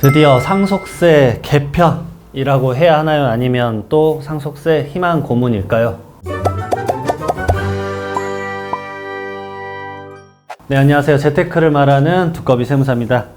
드디어 상속세 개편이라고 해야 하나요? 아니면 또 상속세 희망 고문일까요? 네, 안녕하세요. 재테크를 말하는 두꺼비 세무사입니다.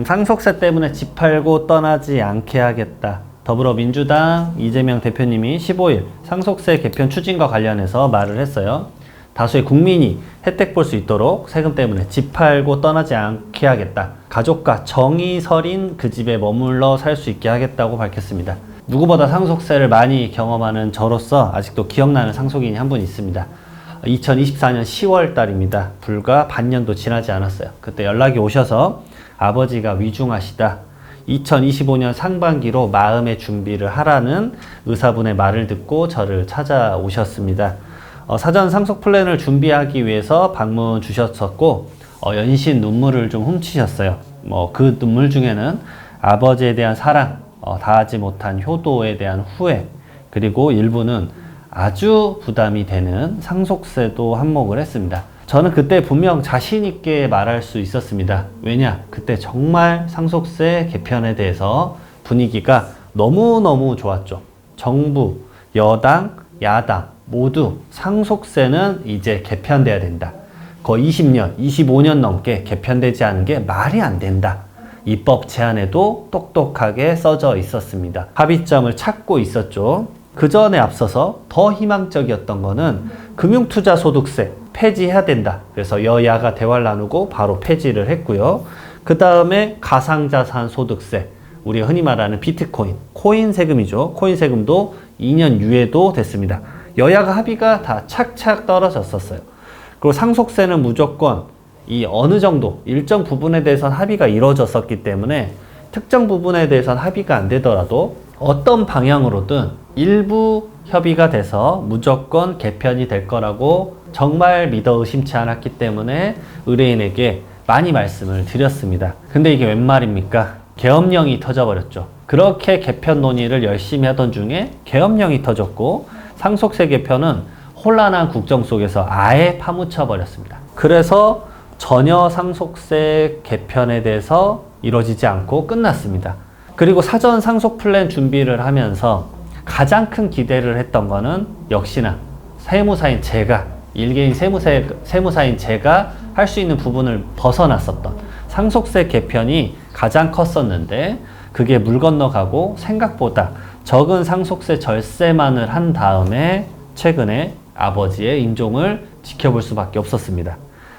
상속세 때문에 집 팔고 떠나지 않게 하겠다. 더불어민주당 이재명 대표님이 15일 상속세 개편 추진과 관련해서 말을 했어요. 다수의 국민이 혜택 볼 수 있도록 세금 때문에 집 팔고 떠나지 않게 하겠다. 가족과 정이 서린 그 집에 머물러 살 수 있게 하겠다고 밝혔습니다. 누구보다 상속세를 많이 경험하는 저로서 아직도 기억나는 상속인이 한 분 있습니다. 2024년 10월 달입니다. 불과 반년도 지나지 않았어요. 그때 연락이 오셔서 아버지가 위중하시다. 2025년 상반기로 마음의 준비를 하라는 의사분의 말을 듣고 저를 찾아오셨습니다. 사전 상속 플랜을 준비하기 위해서 방문 주셨었고 연신 눈물을 좀 훔치셨어요. 그 눈물 중에는 아버지에 대한 사랑, 다하지 못한 효도에 대한 후회, 그리고 일부는 아주 부담이 되는 상속세도 한몫을 했습니다. 저는 그때 분명 자신 있게 말할 수 있었습니다. 왜냐? 그때 정말 상속세 개편에 대해서 분위기가 너무너무 좋았죠. 정부, 여당, 야당 모두 상속세는 이제 개편돼야 된다. 거의 20년, 25년 넘게 개편되지 않은 게 말이 안 된다. 입법 제안에도 똑똑하게 써져 있었습니다. 합의점을 찾고 있었죠. 그 전에 앞서서 더 희망적이었던 거는 금융투자소득세 폐지해야 된다. 그래서 여야가 대화를 나누고 바로 폐지를 했고요. 그 다음에 가상자산 소득세, 우리가 흔히 말하는 비트코인, 코인 세금이죠. 코인 세금도 2년 유예도 됐습니다. 여야가 합의가 다 착착 떨어졌었어요. 그리고 상속세는 무조건 이 어느 정도 일정 부분에 대해서는 합의가 이루어졌었기 때문에 특정 부분에 대해서는 합의가 안 되더라도 어떤 방향으로든 일부 협의가 돼서 무조건 개편이 될 거라고 정말 믿어 의심치 않았기 때문에 의뢰인에게 많이 말씀을 드렸습니다. 근데 이게 웬 말입니까? 계엄령이 터져버렸죠. 그렇게 개편 논의를 열심히 하던 중에 계엄령이 터졌고 상속세 개편은 혼란한 국정 속에서 아예 파묻혀 버렸습니다. 그래서 전혀 상속세 개편에 대해서 이루어지지 않고 끝났습니다. 그리고 사전 상속 플랜 준비를 하면서 가장 큰 기대를 했던 거는 역시나 세무사인 제가, 일개인 세무사인 제가 할 수 있는 부분을 벗어났었던 상속세 개편이 가장 컸었는데 그게 물 건너가고 생각보다 적은 상속세 절세만을 한 다음에 최근에 아버지의 임종을 지켜볼 수밖에 없었습니다.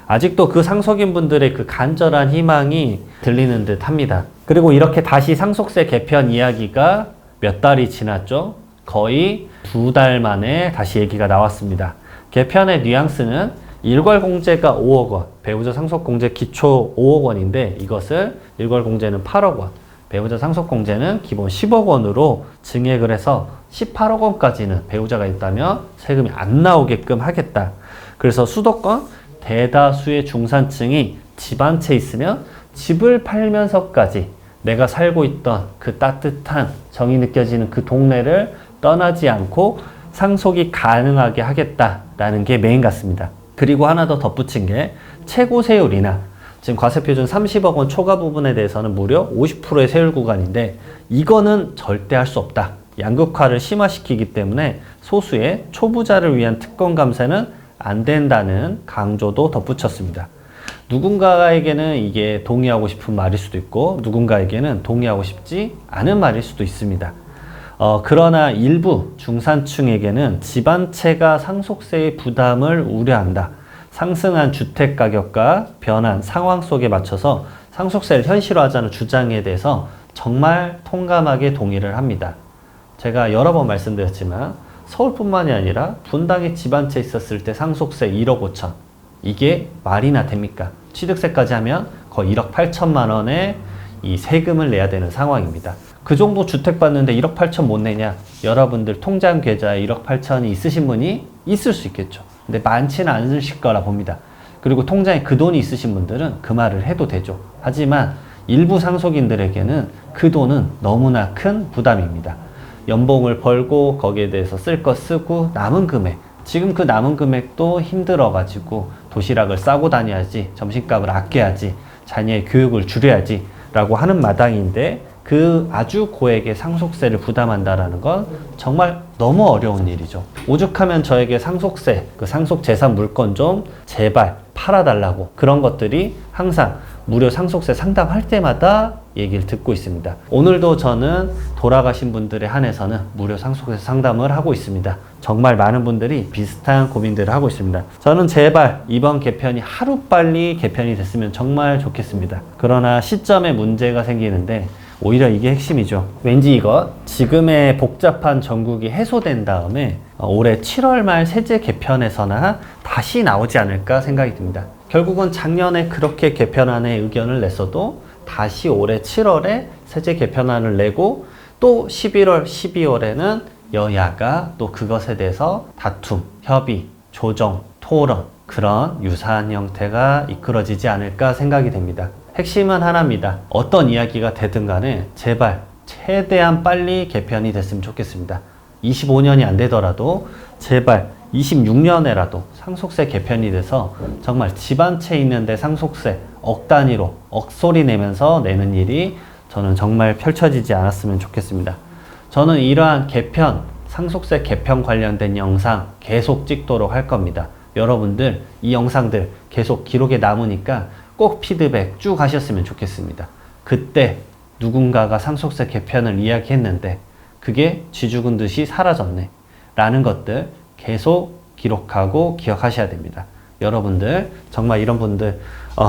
아직도 그 상속인 분들의 그 간절한 희망이 들리는 듯 합니다. 그리고 이렇게 다시 상속세 개편 이야기가 몇 달이 지났죠? 거의 2달 만에 다시 얘기가 나왔습니다. 개편의 뉘앙스는 일괄공제가 5억 원, 배우자 상속공제 기초 5억 원인데 이것을 일괄공제는 8억 원, 배우자 상속공제는 기본 10억 원으로 증액을 해서 18억 원까지는 배우자가 있다면 세금이 안 나오게끔 하겠다. 그래서 수도권 대다수의 중산층이 집 한 채 있으면 집을 팔면서까지 내가 살고 있던 그 따뜻한 정이 느껴지는 그 동네를 떠나지 않고 상속이 가능하게 하겠다라는 게 메인 같습니다. 그리고 하나 더 덧붙인 게 최고 세율이나 지금 과세표준 30억 원 초과 부분에 대해서는 무려 50%의 세율 구간인데 이거는 절대 할 수 없다. 양극화를 심화시키기 때문에 소수의 초부자를 위한 특권 감세는 안 된다는 강조도 덧붙였습니다. 누군가에게는 이게 동의하고 싶은 말일 수도 있고 누군가에게는 동의하고 싶지 않은 말일 수도 있습니다. 그러나 일부 중산층에게는 집 한 채가 상속세의 부담을 우려한다. 상승한 주택 가격과 변한 상황 속에 맞춰서 상속세를 현실화하자는 주장에 대해서 정말 통감하게 동의를 합니다. 제가 여러 번 말씀드렸지만 서울뿐만이 아니라 분당에 집 한 채 있었을 때 상속세 1억 5천. 이게 말이나 됩니까? 취득세까지 하면 거의 1억 8천만 원의 이 세금을 내야 되는 상황입니다. 그 정도 주택 받는데 1억 8천 못 내냐? 여러분들 통장 계좌에 1억 8천이 있으신 분이 있을 수 있겠죠. 근데 많지는 않으실 거라 봅니다. 그리고 통장에 그 돈이 있으신 분들은 그 말을 해도 되죠. 하지만 일부 상속인들에게는 그 돈은 너무나 큰 부담입니다. 연봉을 벌고 거기에 대해서 쓸 거 쓰고 남은 금액, 지금 그 남은 금액도 힘들어가지고 도시락을 싸고 다녀야지, 점심값을 아껴야지, 자녀의 교육을 줄여야지 라고 하는 마당인데 그 아주 고액의 상속세를 부담한다라는 건 정말 너무 어려운 일이죠. 오죽하면 저에게 상속세, 그 상속재산 물건 좀 제발 팔아달라고, 그런 것들이 항상 무료 상속세 상담할 때마다 얘기를 듣고 있습니다. 오늘도 저는 돌아가신 분들에 한해서는 무료 상속세 상담을 하고 있습니다. 정말 많은 분들이 비슷한 고민들을 하고 있습니다. 저는 제발 이번 개편이 하루빨리 개편이 됐으면 정말 좋겠습니다. 그러나 시점에 문제가 생기는데 오히려 이게 핵심이죠. 왠지 이거 지금의 복잡한 전국이 해소된 다음에 올해 7월 말 세제 개편에서나 다시 나오지 않을까 생각이 듭니다. 결국은 작년에 그렇게 개편안에 의견을 냈어도 다시 올해 7월에 세제 개편안을 내고 또 11월, 12월에는 여야가 또 그것에 대해서 다툼, 협의, 조정, 토론, 그런 유사한 형태가 이끌어지지 않을까 생각이 됩니다. 핵심은 하나입니다. 어떤 이야기가 되든 간에 제발 최대한 빨리 개편이 됐으면 좋겠습니다. 25년이 안 되더라도 제발 26년에라도 상속세 개편이 돼서 정말 집 한 채 있는데 상속세 억 단위로 억소리 내면서 내는 일이 저는 정말 펼쳐지지 않았으면 좋겠습니다. 저는 이러한 개편, 상속세 개편 관련된 영상 계속 찍도록 할 겁니다. 여러분들 이 영상들 계속 기록에 남으니까 꼭 피드백 쭉 하셨으면 좋겠습니다. 그때 누군가가 상속세 개편을 이야기했는데 그게 쥐 죽은 듯이 사라졌네 라는 것들 계속 기록하고 기억하셔야 됩니다. 여러분들 정말 이런 분들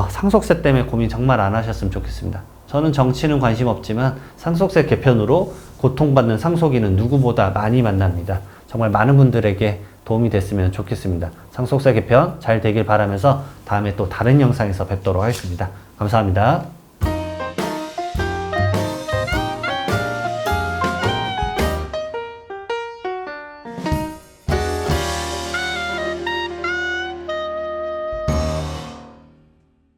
상속세 때문에 고민 정말 안 하셨으면 좋겠습니다. 저는 정치는 관심 없지만 상속세 개편으로 고통받는 상속인은 누구보다 많이 만납니다. 정말 많은 분들에게 도움이 됐으면 좋겠습니다. 상속세 개편 잘 되길 바라면서 다음에 또 다른 영상에서 뵙도록 하겠습니다. 감사합니다.